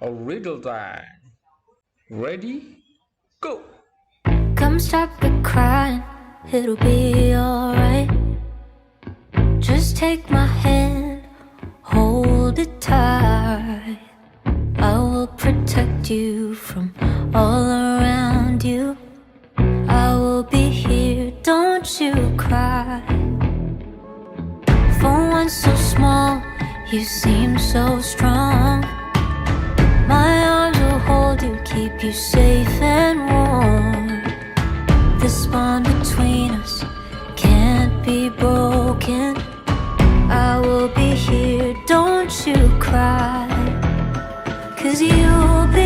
a riddle time. Ready? Go! Come stop the crying, it'll be alright. Just take my hand, hold it tight. I will protect you from all around you. I will be here, don't you cry. For one so small, you seem so strong. My arms will hold you, keep you safe and warm. This bond between us can't be broken. I will be here, don't you cry. 'Cause you'll be